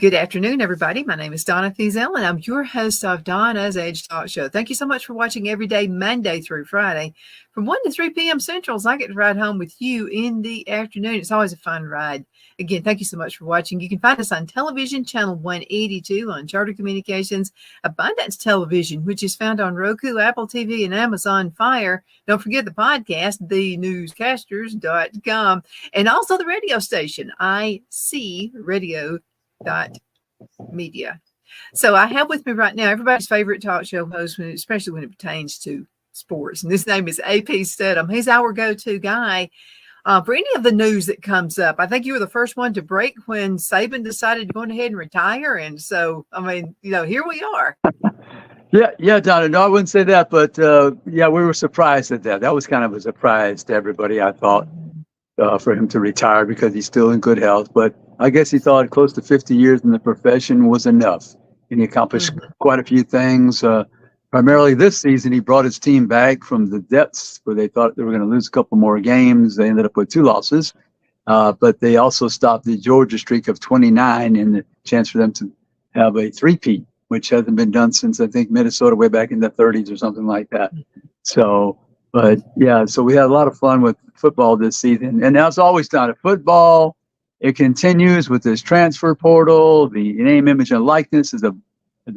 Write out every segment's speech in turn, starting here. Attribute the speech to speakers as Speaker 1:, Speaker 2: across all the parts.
Speaker 1: Good afternoon, everybody. My name is Donna Thiesel, and I'm your host of Donna's Edge Talk Show. Thank you so much for watching every day, Monday through Friday. From 1 to 3 p.m. Central, as I get to ride home with you in the afternoon. It's always a fun ride. Again, thank you so much for watching. You can find us on television, channel 182 on Charter Communications, Abundance Television, which is found on Roku, Apple TV, and Amazon Fire. Don't forget the podcast, thenewscasters.com, and also the radio station, IC Radio media. So I have with me right now everybody's favorite talk show host, especially when it pertains to sports. And this name is AP Steadham. He's our go-to guy for any of the news that comes up. I think you were the first one to break when Saban decided to go ahead and retire. And so, I mean, here we are.
Speaker 2: Yeah, Donna. No, I wouldn't say that, but we were surprised at that. That was kind of a surprise to everybody, I thought, for him to retire because he's still in good health. But I guess he thought close to 50 years in the profession was enough. And he accomplished quite a few things. Primarily this season, he brought his team back from the depths where they thought they were going to lose a couple more games. They ended up with 2 losses. But they also stopped the Georgia streak of 29 and the chance for them to have a three-peat, which hasn't been done since, I think, Minnesota way back in the 30s or something like that. So we had a lot of fun with football this season. And as always, Donna, football, it continues with this transfer portal. The name, image, and likeness is a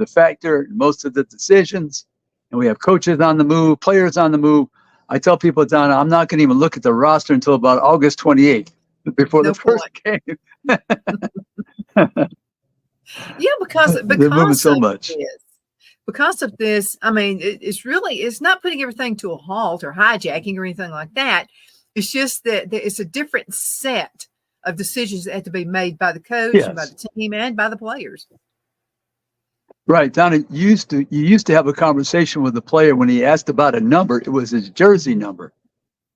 Speaker 2: factor in most of the decisions. And we have coaches on the move, players on the move. I tell people, Donna, I'm not going to even look at the roster until about August 28th, before the first game.
Speaker 1: because
Speaker 2: they're moving so much.
Speaker 1: Because of this, I mean, it's not putting everything to a halt or hijacking or anything like that. It's just that it's a different set of decisions that have to be made by the coach, and by the team, and by the players.
Speaker 2: Right, Donna. You used to have a conversation with the player when he asked about a number. It was his jersey number.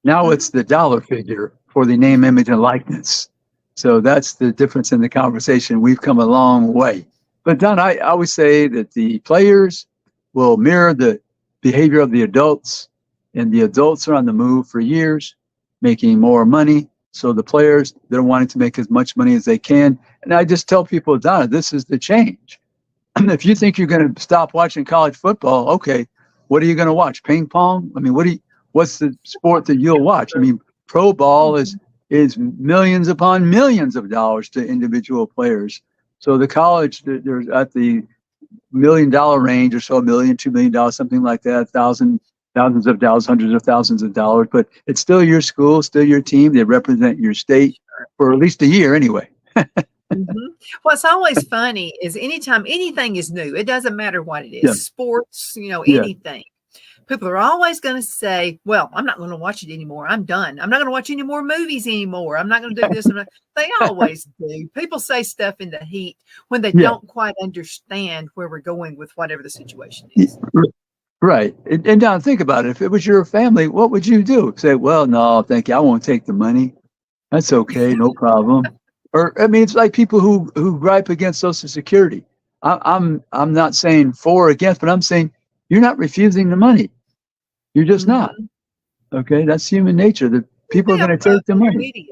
Speaker 2: Now it's the dollar figure for the name, image, and likeness. So that's the difference in the conversation. We've come a long way. But Don, I always say that the players will mirror the behavior of the adults, and the adults are on the move for years, making more money. So the players, they're wanting to make as much money as they can. And I just tell people, Donna, this is the change. If you think you're going to stop watching college football, okay, what are you going to watch? Ping pong? I mean, what's the sport that you'll watch? I mean, pro ball is millions upon millions of dollars to individual players. So the college, they're at the $1 million range or so, $1 million, $2 million, something like that, thousands of dollars, hundreds of thousands of dollars. But it's still your school, still your team. They represent your state for at least a year anyway.
Speaker 1: What's always funny is anytime anything is new, it doesn't matter what it is, sports, anything. People are always going to say, well, I'm not going to watch it anymore. I'm done. I'm not going to watch any more movies anymore. I'm not going to do this. They always do. People say stuff in the heat when they don't quite understand where we're going with whatever the situation is.
Speaker 2: Right. And now think about it. If it was your family, what would you do? Say, well, no, thank you. I won't take the money. That's okay. No problem. Or, I mean, it's like people who gripe against Social Security. I'm not saying for or against, but I'm saying you're not refusing the money. You're just not. Okay, that's human nature. The people are going to take the money.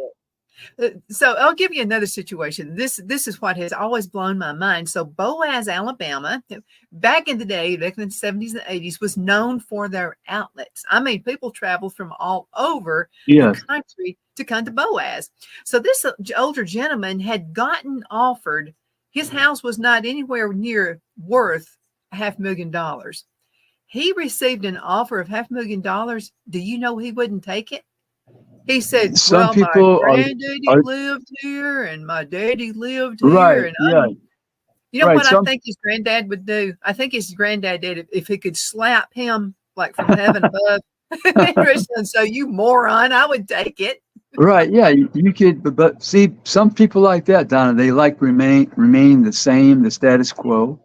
Speaker 1: So I'll give you another situation. This is what has always blown my mind. So Boaz, Alabama, back in the day, back in the 70s and 80s, was known for their outlets. I mean, people traveled from all over the country to come to Boaz. So this older gentleman had gotten offered, his house was not anywhere near worth $500,000. He received an offer of $500,000. Do you know he wouldn't take it? He said, my granddaddy lived here and my daddy lived here.
Speaker 2: Right,
Speaker 1: and you know what I think his granddad would do? I think his granddad did if he could slap him like from heaven above. So you moron, I would take it.
Speaker 2: Right, yeah, you could, but see, some people like that, Donna, they like remain the same, the status quo,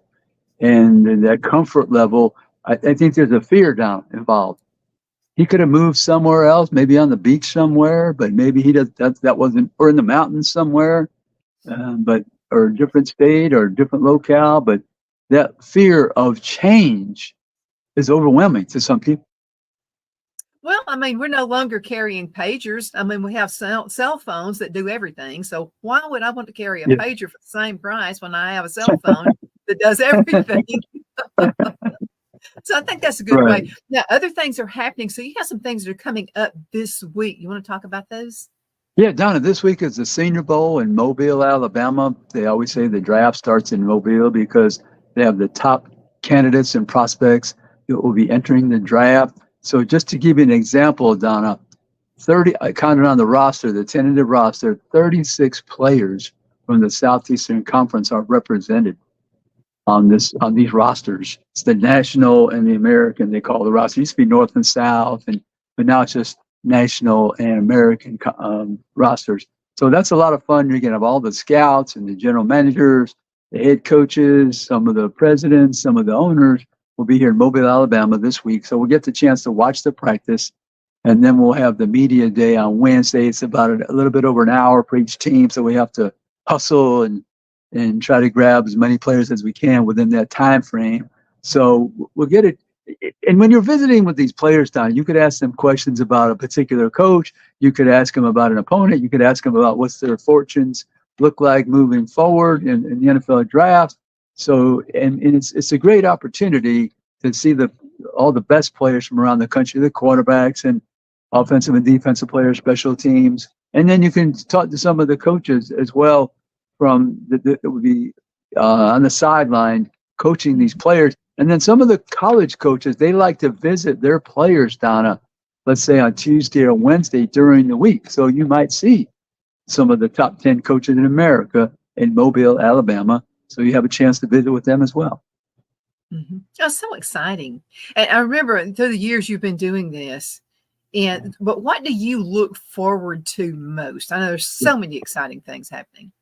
Speaker 2: and that comfort level. I think there's a fear involved. He could have moved somewhere else, maybe on the beach somewhere, but maybe that wasn't, or in the mountains somewhere, or a different state or a different locale. But that fear of change is overwhelming to some people.
Speaker 1: Well, I mean, we're no longer carrying pagers. I mean, we have cell phones that do everything. So why would I want to carry a
Speaker 2: Yeah.
Speaker 1: pager for the same price when I have a cell phone that does everything? So I think that's a good way.
Speaker 2: Right.
Speaker 1: Now, other things are happening. So you have some things that are coming up this week. You want to talk about those?
Speaker 2: Yeah, Donna, this week is the Senior Bowl in Mobile, Alabama. They always say the draft starts in Mobile because they have the top candidates and prospects that will be entering the draft. So just to give you an example, Donna, 30, I counted on the roster, the tentative roster, 36 players from the Southeastern Conference are represented on these rosters. It's the national and the American, they call the roster. It used to be North and South, but now it's just national and American rosters. So that's a lot of fun. You're going to have all the scouts and the general managers, the head coaches, some of the presidents, some of the owners will be here in Mobile, Alabama this week. So we'll get the chance to watch the practice. And then we'll have the media day on Wednesday. It's about a little bit over an hour for each team. So we have to hustle and try to grab as many players as we can within that time frame. So we'll get it. And when you're visiting with these players, Don, you could ask them questions about a particular coach. You could ask them about an opponent. You could ask them about what's their fortunes look like moving forward in the NFL draft. So, and it's a great opportunity to see all the best players from around the country, the quarterbacks and offensive and defensive players, special teams. And then you can talk to some of the coaches as well from that would be on the sideline coaching these players. And then some of the college coaches, they like to visit their players, Donna, let's say on Tuesday or Wednesday during the week. So you might see some of the top 10 coaches in America in Mobile, Alabama. So you have a chance to visit with them as well.
Speaker 1: Mm-hmm. Oh, so exciting. And I remember through the years you've been doing this. But what do you look forward to most? I know there's so many exciting things happening.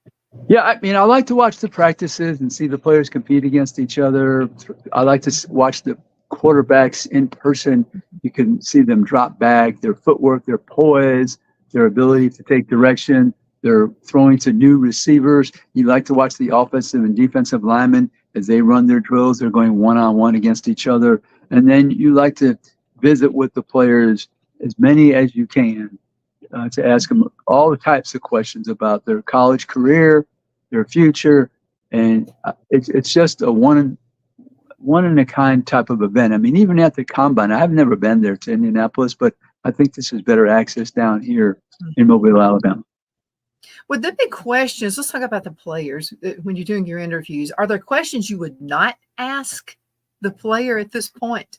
Speaker 2: Yeah, I mean, I like to watch the practices and see the players compete against each other. I like to watch the quarterbacks in person. You can see them drop back, their footwork, their poise, their ability to take direction. They're throwing to new receivers. You like to watch the offensive and defensive linemen as they run their drills. They're going one-on-one against each other. And then you like to visit with the players, as many as you can, to ask them all the types of questions about their college career, their future, and it's just a one in a kind type of event. I mean, even at the combine, I've never been there to Indianapolis, but I think this is better access down here in Mobile, Alabama.
Speaker 1: Would there be questions? Let's talk about the players when you're doing your interviews. Are there questions you would not ask the player at this point?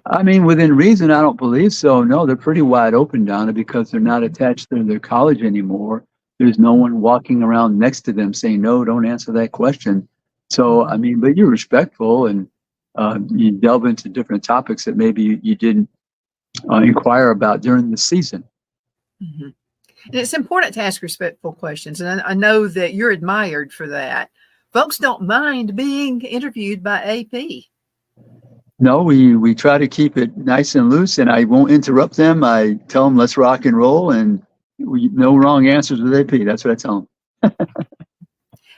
Speaker 2: I mean, within reason, I don't believe so. No, they're pretty wide open, Donna, because they're not attached to their college anymore. There's no one walking around next to them saying, no, don't answer that question. So, I mean, but you're respectful and you delve into different topics that maybe you didn't inquire about during the season.
Speaker 1: Mm-hmm. And it's important to ask respectful questions. And I know that you're admired for that. Folks don't mind being interviewed by AP.
Speaker 2: No, we try to keep it nice and loose, and I won't interrupt them. I tell them, let's rock and roll, and no wrong answers with AP. That's what I tell them.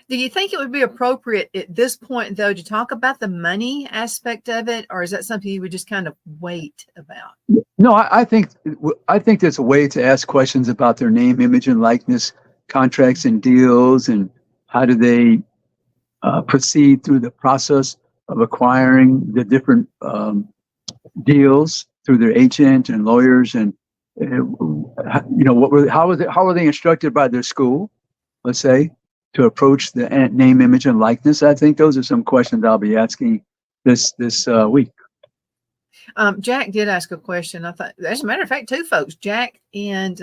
Speaker 1: Do you think it would be appropriate at this point, though, to talk about the money aspect of it, or is that something you would just kind of wait about?
Speaker 2: No, I think there's a way to ask questions about their name, image, and likeness, contracts and deals, and how do they proceed through the process of acquiring the different deals through their agent and lawyers, and how are they instructed by their school, let's say, to approach the name, image, and likeness? I think those are some questions I'll be asking this week.
Speaker 1: Jack did ask a question. I thought, as a matter of fact, two folks, Jack and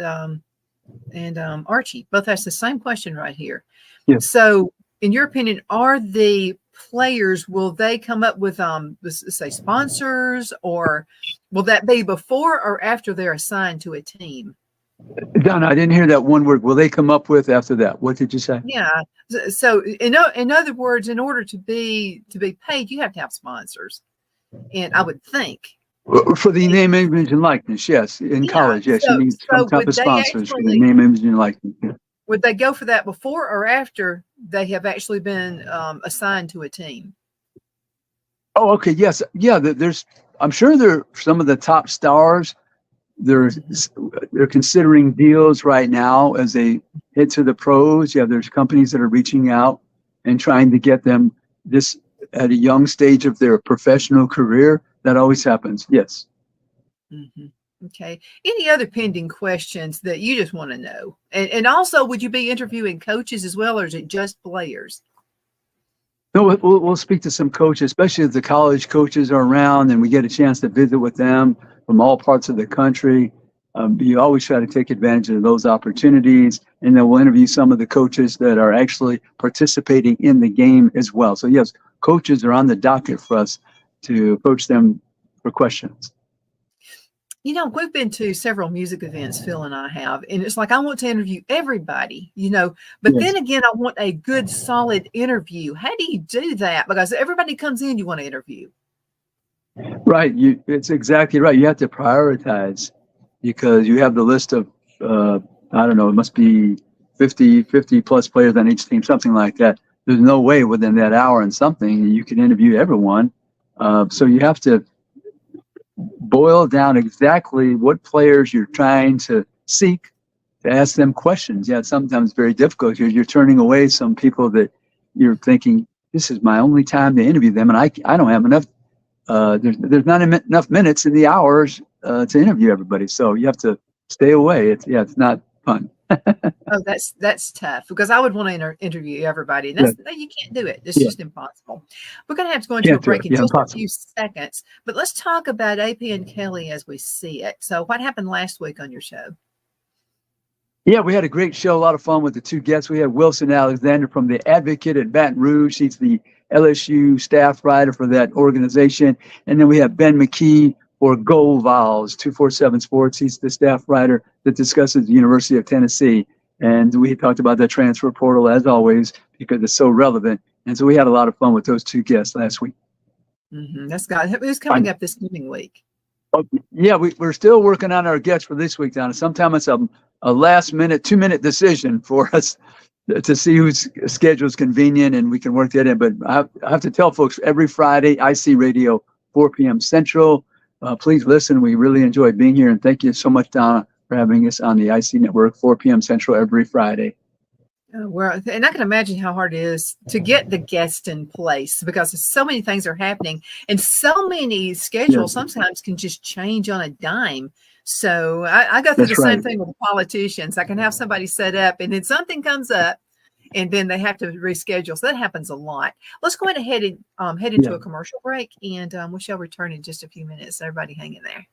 Speaker 1: Archie, both asked the same question right here.
Speaker 2: Yeah.
Speaker 1: So, in your opinion, are the players, will they come up with say sponsors, or will that be before or after they're assigned to a team?
Speaker 2: Donna, I didn't hear that one word. Will they come up with after that? What did you say?
Speaker 1: Yeah. So in other words, in order to be paid, you have to have sponsors. And I would think
Speaker 2: for the name, image, and likeness, yes. In college, yes, you need some type of sponsors for the name, image, and likeness. Yeah.
Speaker 1: Would they go for that before or after they have actually been assigned to a team?
Speaker 2: Oh, okay. Yes. Yeah. There's I'm sure they're some of the top stars. They're they're considering deals right now as they head to the pros. Yeah, there's companies that are reaching out and trying to get them this at a young stage of their professional career. That always happens. Yes.
Speaker 1: Mhm. Okay. Any other pending questions that you just want to know? And also, would you be interviewing coaches as well, or is it just players?
Speaker 2: No, we'll speak to some coaches, especially if the college coaches are around and we get a chance to visit with them from all parts of the country. You always try to take advantage of those opportunities, and then we'll interview some of the coaches that are actually participating in the game as well. So yes, coaches are on the docket for us to approach them for questions.
Speaker 1: You know, we've been to several music events, Phil and I have, and it's like I want to interview everybody, but
Speaker 2: Yes.
Speaker 1: then again, I want a good, solid interview. How do you do that? Because everybody comes in, you want to interview.
Speaker 2: Right. It's exactly right. You have to prioritize because you have the list of, I don't know, it must be 50 plus players on each team, something like that. There's no way within that hour and something you can interview everyone. So you have to boil down exactly what players you're trying to seek to ask them questions. Yeah, it's sometimes very difficult. You're turning away some people that you're thinking, this is my only time to interview them, and I don't have enough. There's not enough minutes in the hours to interview everybody, so you have to stay away. It's not fun.
Speaker 1: Oh, that's tough because I would want to interview everybody. And you can't do it. It's just impossible. We're going to have to go into a break in just a few seconds, but let's talk about AP and Kelly as we see it. So what happened last week on your show?
Speaker 2: Yeah, we had a great show, a lot of fun with the two guests. We had Wilson Alexander from the Advocate at Baton Rouge. He's the LSU staff writer for that organization. And then we have Ben McKee for Gold Vols, 247 Sports. He's the staff writer that discusses the University of Tennessee. And we talked about the transfer portal, as always, because it's so relevant. And so we had a lot of fun with those two guests last week.
Speaker 1: Mm-hmm. That's got who's coming up this coming week.
Speaker 2: Yeah, we're still working on our guests for this week, Donna. Sometimes it's a last-minute, 2-minute decision for us to see whose schedule is convenient, and we can work that in. But I have to tell folks, every Friday, IC Radio, 4 p.m. Central. Please listen. We really enjoy being here, and thank you so much, Donna, for having us on the IC Network, 4 p.m. Central every Friday.
Speaker 1: Well, and I can imagine how hard it is to get the guest in place because so many things are happening and so many schedules sometimes can just change on a dime. So I go through the same thing with politicians. I can have somebody set up and then something comes up and then they have to reschedule. So that happens a lot. Let's go ahead and head into a commercial break, and we shall return in just a few minutes. Everybody hang in there.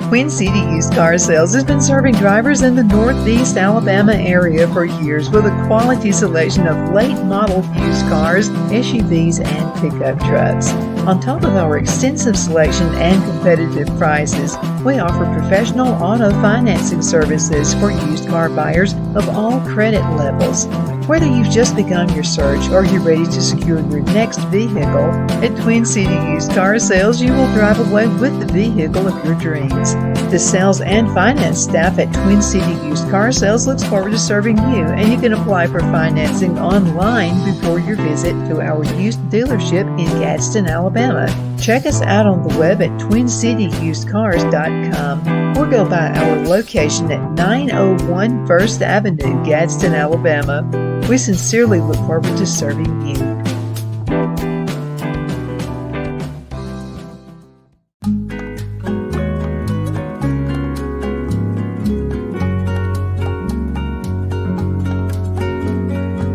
Speaker 1: Twin City Used Car Sales has been serving drivers in the Northeast Alabama area for years with a quality selection of late model used cars, SUVs, and pickup trucks. On top of our extensive selection and competitive prices, we offer professional auto financing services for used car buyers of all credit levels. Whether you've just begun your search or you're ready to secure your next vehicle, at Twin City Used Car Sales, you will drive away with the vehicle of your dreams. The sales and finance staff at Twin City Used Car Sales looks forward to serving you, and you can apply for financing online before your visit to our used dealership in Gadsden, Alabama. Check us out on the web at twincityusedcars.com or go by our location at 901 First Avenue, Gadsden, Alabama. We sincerely look forward to serving you.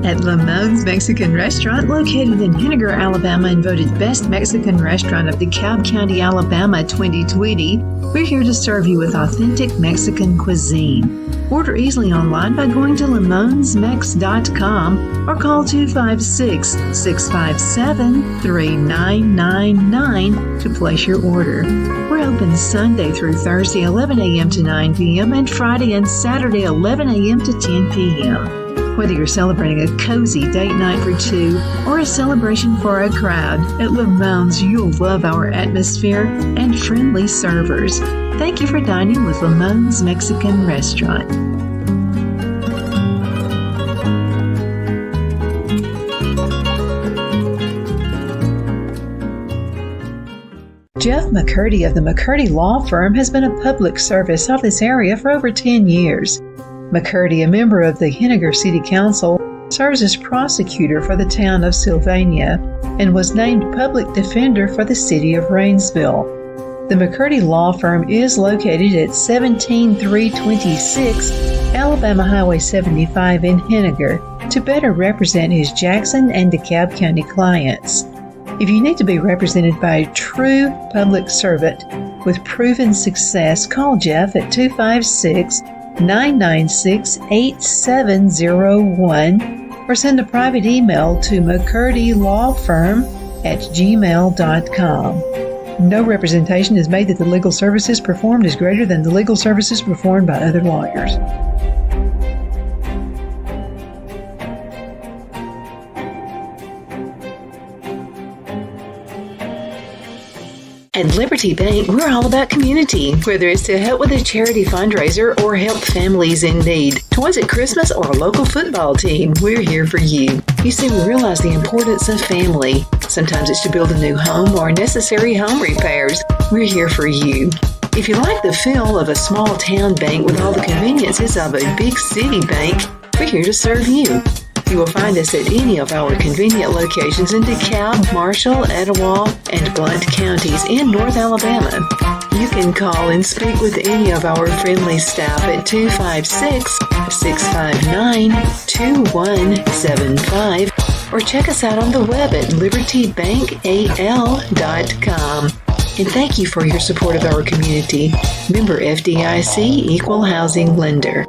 Speaker 1: At Lamone's Mexican Restaurant, located in Henniger, Alabama, and voted Best Mexican Restaurant of DeKalb County, Alabama 2020, we're here to serve you with authentic Mexican cuisine. Order easily online by going to lamonsmex.com or call 256-657-3999 to place your order. We're open Sunday through Thursday 11 a.m. to 9 p.m. and Friday and Saturday 11 a.m. to 10 p.m. Whether you're celebrating a cozy date night for two or a celebration for a crowd, at Lamone's you'll love our atmosphere and friendly servers. Thank you for dining with Lamone's Mexican Restaurant. Jeff McCurdy of the McCurdy Law Firm has been a public service of this area for over 10 years. McCurdy, a member of the Henniger City Council, serves as prosecutor for the town of Sylvania and was named public defender for the city of Rainsville. The McCurdy Law Firm is located at 17326 Alabama Highway 75 in Henniger to better represent his Jackson and DeKalb County clients. If you need to be represented by a true public servant with proven success, call Jeff at 256-996-8701 or send a private email to mccurdylawfirm@gmail.com. No representation is made that the legal services performed is greater than the legal services performed by other lawyers. At Liberty Bank, we're all about community, whether it's to help with a charity fundraiser or help families in need. Toys at Christmas or a local football team, we're here for you. You see, we realize the importance of family. Sometimes it's to build a new home or necessary home repairs. We're here for you. If you like the feel of a small town bank with all the conveniences of a big city bank, we're here to serve you. You will find us at any of our convenient locations in DeKalb, Marshall, Etowah, and Blount counties in North Alabama. You can call and speak with any of our friendly staff at 256-659-2175 or check us out on the web at libertybankal.com. And thank you for your support of our community. Member FDIC Equal Housing Lender.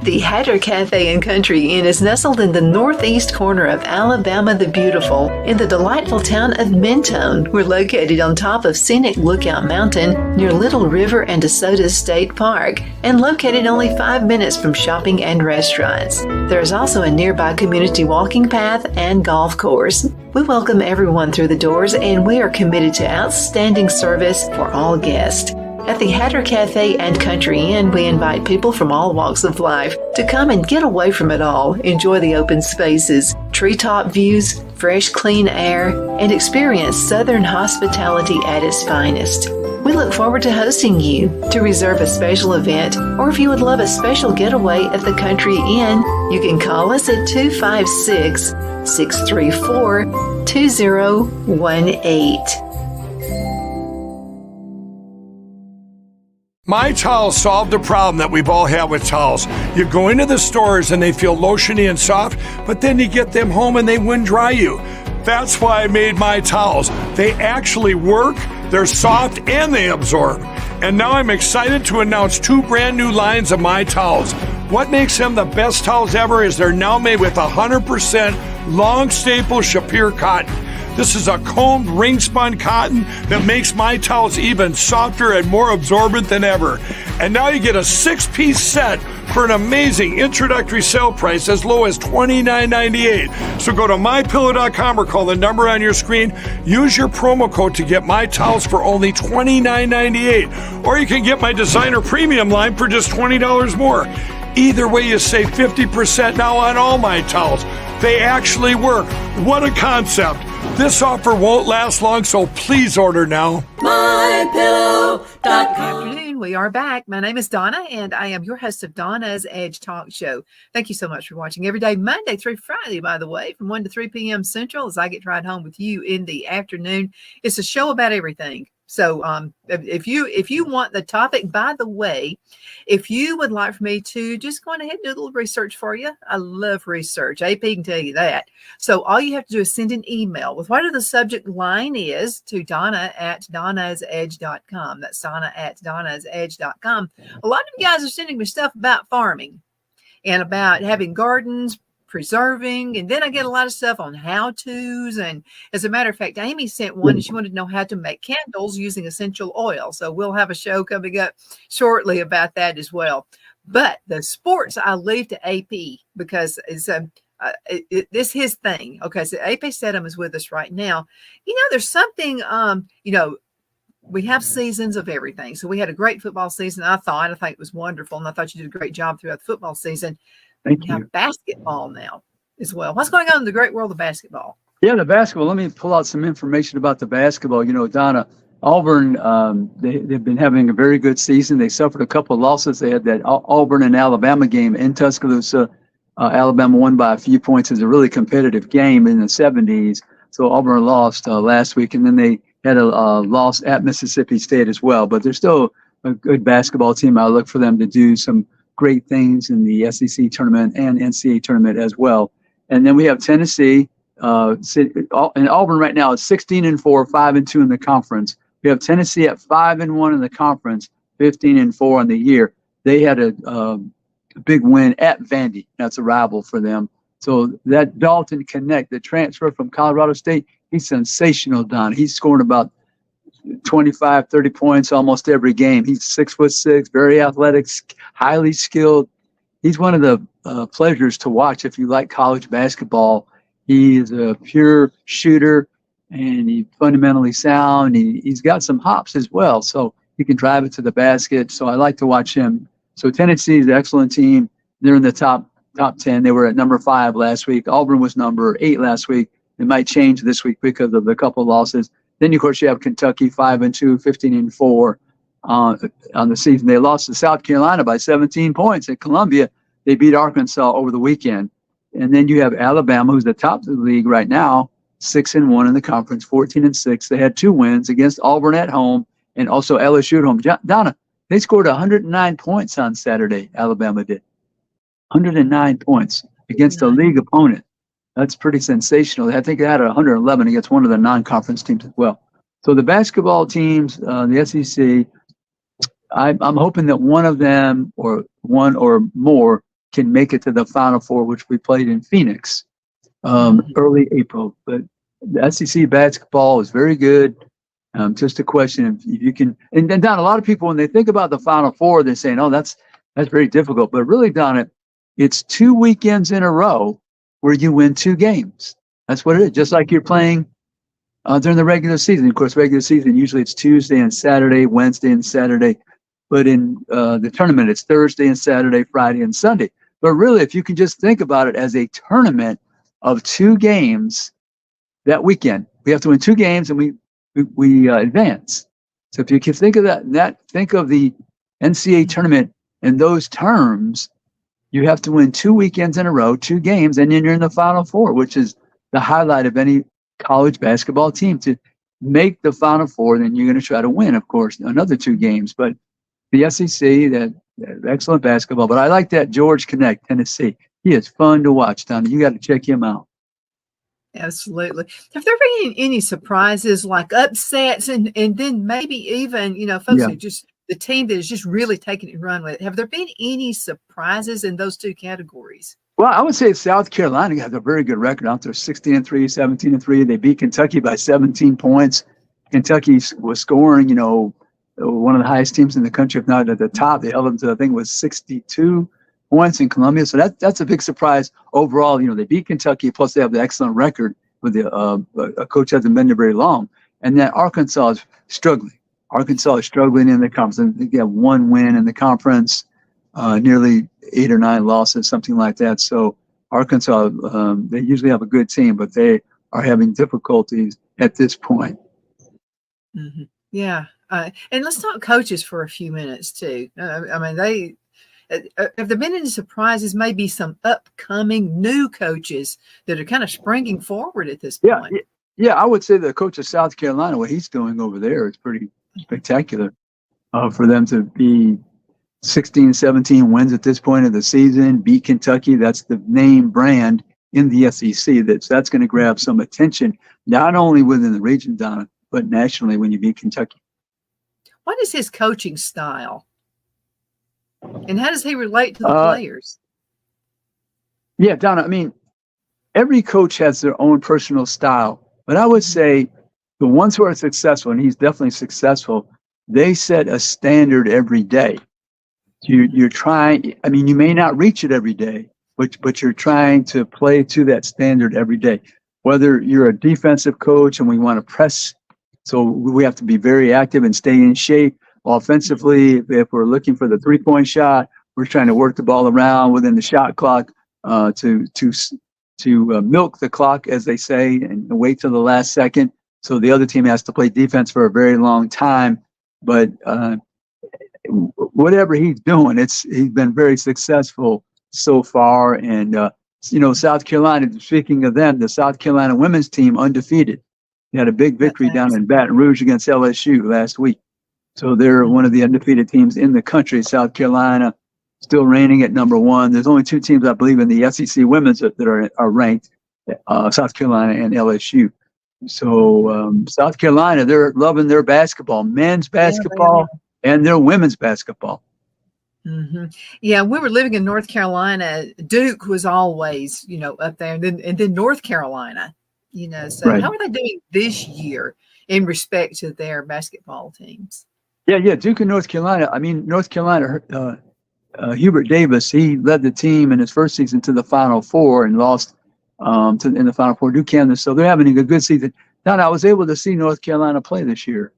Speaker 1: The Hatter Cafe and Country Inn is nestled in the northeast corner of Alabama the Beautiful in the delightful town of Mentone. We're located on top of scenic Lookout Mountain near Little River and DeSoto State Park and located only 5 minutes from shopping and restaurants. There is also a nearby community walking path and golf course. We welcome everyone through the doors and we are committed to outstanding service for all guests. At the Hatter Cafe and Country Inn, we invite people from all walks of life to come and get away from it all, enjoy the open spaces, treetop views, fresh, clean air, and experience Southern hospitality at its finest. We look forward to hosting you. To reserve a special event, or if you would love a special getaway at the Country Inn, you can call us at 256-634-2018.
Speaker 3: My Towels solved a problem that we've all had with towels. You go into the stores and they feel lotiony and soft, but then you get them home and they wouldn't dry you. That's why I made My Towels. They actually work, they're soft, and they absorb. And now I'm excited to announce 2 brand new lines of My Towels. What makes them the best towels ever is they're now made with 100% long staple Shapir cotton. This is a combed ring-spun cotton that makes My Towels even softer and more absorbent than ever. And now you get a 6-piece set for an amazing introductory sale price as low as $29.98. So go to MyPillow.com or call the number on your screen. Use your promo code to get My Towels for only $29.98. Or you can get my designer premium line for just $20 more. Either way, you save 50% now on all My Towels. They actually work. What a concept. This offer won't last long, so please order now.
Speaker 1: MyPillow.com. Good afternoon. We are back. My name is Donna, and I am your host of Donna's Edge Talk Show. Thank you so much for watching every day, Monday through Friday, by the way, from 1 to 3 p.m. Central, as I get to ride home with you in the afternoon. It's a show about everything. So if you want the topic, by the way, if you would like for me to just go on ahead and do a little research for you, I love research. AP can tell you that. So all you have to do is send an email with whatever the subject line is to Donna@DonnasEdge.com. That's Donna@DonnasEdge.com. A lot of you guys are sending me stuff about farming and about having gardens, preserving, and then I get a lot of stuff on how-tos. And as a matter of fact, Amy sent one and she wanted to know how to make candles using essential oil. So we'll have a show coming up shortly about that as well. But the sports I leave to AP because it's this his thing. Okay, so AP Steadham is with us right now. You know, there's something we have seasons of everything. So we had a great football season. I think it was wonderful. And I thought you did a great job throughout the football season.
Speaker 2: Thank
Speaker 1: We
Speaker 2: you.
Speaker 1: have basketball now as well. What's going on in the great world of basketball?
Speaker 2: Yeah, the basketball. Let me pull out some information about the basketball. You know, Donna, Auburn, they've been having a very good season. They suffered a couple of losses. They had that Auburn and Alabama game in Tuscaloosa. Alabama won by a few points. It was a really competitive game in the 70s. So Auburn lost last week, and then they had a loss at Mississippi State as well. But they're still a good basketball team. I look for them to do some great things in the SEC tournament and NCAA tournament as well. And then we have Tennessee. And Auburn right now is 16-4, 5-2 in the conference. We have Tennessee at 5-1 in the conference, 15-4 on the year. They had a big win at Vandy. That's a rival for them. So that Dalton Connect, the transfer from Colorado State, he's sensational, Don. He's scoring about 25, 30 points almost every game. He's 6'6", very athletic, highly skilled. He's one of the pleasures to watch if you like college basketball. He is a pure shooter, and he's fundamentally sound. He's got some hops as well, so he can drive it to the basket. So I like to watch him. So Tennessee is an excellent team. They're in the top 10. They were at number 5 last week. Auburn was number 8 last week. It might change this week because of the couple of losses. Then, of course, you have Kentucky 5-2, 15-4 on the season. They lost to South Carolina by 17 points at Columbia. They beat Arkansas over the weekend. And then you have Alabama, who's the top of the league right now, 6-1 in the conference, 14-6. They had 2 wins against Auburn at home and also LSU at home. Donna, they scored 109 points on Saturday, Alabama did. 109 points against a league opponent. That's pretty sensational. I think they had 111 against one of the non-conference teams as well. So the basketball teams, the SEC, I'm hoping that one of them or one or more can make it to the Final Four, which we played in Phoenix early April. But the SEC basketball is very good. Just a question if you can. And then, Don, a lot of people, when they think about the Final Four, they're saying, "Oh, that's very difficult." But really, Don, it's 2 weekends in a row where you win 2 games. That's what it is. Just like you're playing during the regular season. Of course, regular season usually it's Tuesday and Saturday, Wednesday and Saturday. But in the tournament, it's Thursday and Saturday, Friday and Sunday. But really, if you can just think about it as a tournament of 2 games that weekend, we have to win 2 games and we advance. So if you can think of think of the NCAA tournament in those terms, you have to win 2 weekends in a row, 2 games, and then you're in the Final Four, which is the highlight of any college basketball team. To make the Final Four, then you're going to try to win, of course, another 2 games. But the SEC, that excellent basketball. But I like that George Connect, Tennessee. He is fun to watch, Donnie. You got to check him out.
Speaker 1: Absolutely. Have there been any surprises, like upsets, and then maybe even, folks who just the team that is just really taking it and run with it? Have there been any surprises in those 2 categories? Well,
Speaker 2: I would say South Carolina has a very good record out there, 16-3, 17-3. They beat Kentucky by 17 points. Kentucky was scoring, one of the highest teams in the country, if not at the top. They held them to, I think it was 62 points in Columbia. So that's a big surprise overall. They beat Kentucky, plus they have the excellent record with a coach hasn't been there very long. And then Arkansas is struggling. Arkansas is struggling in the conference. They have 1 win in the conference, nearly 8 or 9 losses, something like that. So Arkansas, they usually have a good team, but they are having difficulties at this point.
Speaker 1: Mm-hmm. Yeah. And let's talk coaches for a few minutes too. Have there been any surprises, maybe some upcoming new coaches that are kind of springing forward at this point?
Speaker 2: Yeah, I would say the coach of South Carolina, what he's doing over there is pretty spectacular. For them to be 16, 17 wins at this point of the season, beat Kentucky, that's the name brand in the SEC. That's going to grab some attention, not only within the region, Donna, but nationally when you beat Kentucky.
Speaker 1: What is his coaching style? And how does he relate to the players?
Speaker 2: Yeah, Donna, every coach has their own personal style. But I would say the ones who are successful, and he's definitely successful, they set a standard every day. You're trying, you may not reach it every day, but you're trying to play to that standard every day. Whether you're a defensive coach and we want to press So we have to be very active and stay in shape. Offensively, if we're looking for the 3-point shot, we're trying to work the ball around within the shot clock to milk the clock, as they say, and wait till the last second. So the other team has to play defense for a very long time. But whatever he's doing, he's been very successful so far. And South Carolina. Speaking of them, the South Carolina women's team undefeated. They had a big victory down in Baton Rouge against LSU last week. So they're one of the undefeated teams in the country. South Carolina still reigning at number one. There's only two teams, I believe, in the SEC women's that are ranked, South Carolina and LSU. So South Carolina, they're loving their basketball, men's basketball and their women's basketball.
Speaker 1: Mm-hmm. Yeah, we were living in North Carolina. Duke was always, up there, and then North Carolina, So
Speaker 2: Right.
Speaker 1: How are they doing this year in respect to their basketball teams?
Speaker 2: Yeah, Duke and North Carolina. I mean, North Carolina, Hubert Davis, he led the team in his first season to the Final Four and lost in the Final Four to Kansas. So they're having a good season. Now, I was able to see North Carolina play this year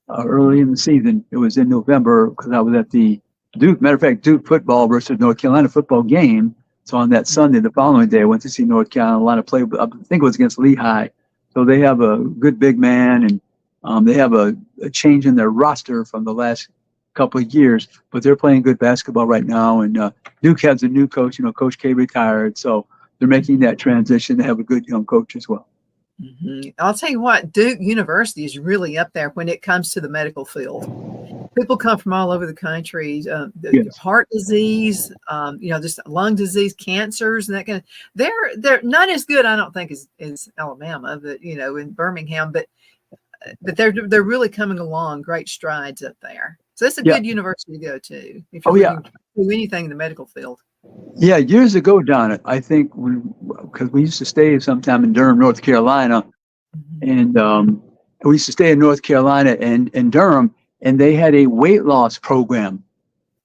Speaker 2: early in the season. It was in November because I was at the Duke football versus North Carolina football game. So on that Sunday, the following day, I went to see North Carolina play. I think it was against Lehigh. So they have a good big man, and they have a change in their roster from the last couple of years, but they're playing good basketball right now. And Duke has a new coach. Coach K retired, so they're making that transition. They have a good young coach as well.
Speaker 1: Mm-hmm. I'll tell you what, Duke University is really up there when it comes to the medical field. People come from all over the country.
Speaker 2: Yes.
Speaker 1: Heart disease, just lung disease, cancers, and that kind of. They're not as good, I don't think, as Alabama, but in Birmingham, but they're really coming along great strides up there. So it's a good university to go to if you're looking to do anything in the medical field.
Speaker 2: Yeah, years ago, Donna, I think because we used to stay sometime in Durham, North Carolina, and we used to stay in North Carolina and Durham, and they had a weight loss program,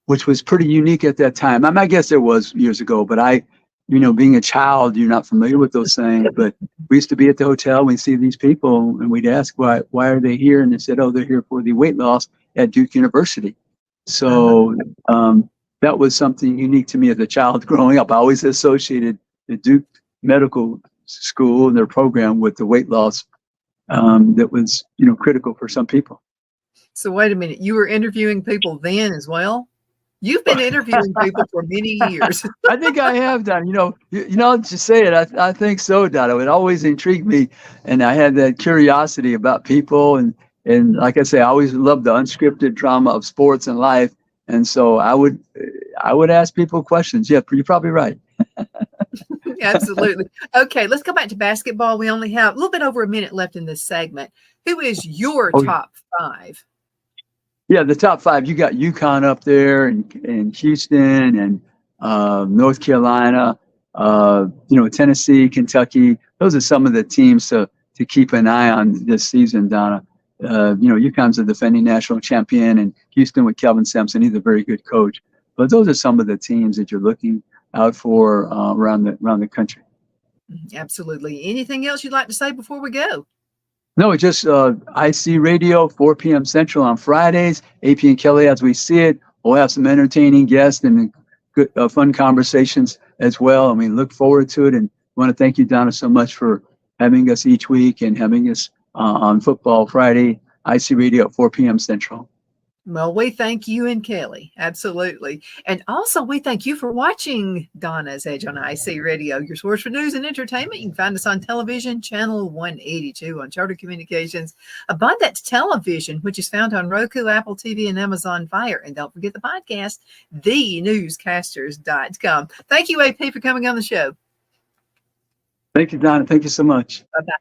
Speaker 2: which was pretty unique at that time. I guess it was years ago, but being a child, you're not familiar with those things. But we used to be at the hotel, we'd see these people, and we'd ask, why are they here? And they said, oh, they're here for the weight loss at Duke University. So that was something unique to me as a child growing up. I always associated the Duke Medical School and their program with the weight loss that was, critical for some people. So
Speaker 1: wait a minute, you were interviewing people then as well? You've been interviewing people for many years.
Speaker 2: I think I have done. Just say it. I think so, Donna. It always intrigued me, and I had that curiosity about people, and like I say, I always loved the unscripted drama of sports and life, and so I would ask people questions. Yeah, you're probably right.
Speaker 1: Absolutely. Okay, let's go back to basketball. We only have a little bit over a minute left in this segment. Who is your top five?
Speaker 2: Yeah, the top five. You got UConn up there, and Houston, and North Carolina. Tennessee, Kentucky. Those are some of the teams to keep an eye on this season, Donna. UConn's a defending national champion, and Houston with Kelvin Sampson, he's a very good coach. But those are some of the teams that you're looking out for around the country.
Speaker 1: Absolutely. Anything else you'd like to say before we go?
Speaker 2: No, just IC Radio, 4 p.m. Central on Fridays, AP and Kelly as we see it. We'll have some entertaining guests and good, fun conversations as well. Look forward to it. And I want to thank you, Donna, so much for having us each week and having us on Football Friday, IC Radio at 4 p.m. Central.
Speaker 1: Well, we thank you and Kelly. Absolutely. And also, we thank you for watching Donna's Edge on IC Radio, your source for news and entertainment. You can find us on television, channel 182 on Charter Communications, Abundance Television, which is found on Roku, Apple TV, and Amazon Fire. And don't forget the podcast, thenewscasters.com. Thank you, AP, for coming on the show.
Speaker 2: Thank you, Donna. Thank you so much.
Speaker 1: Bye-bye.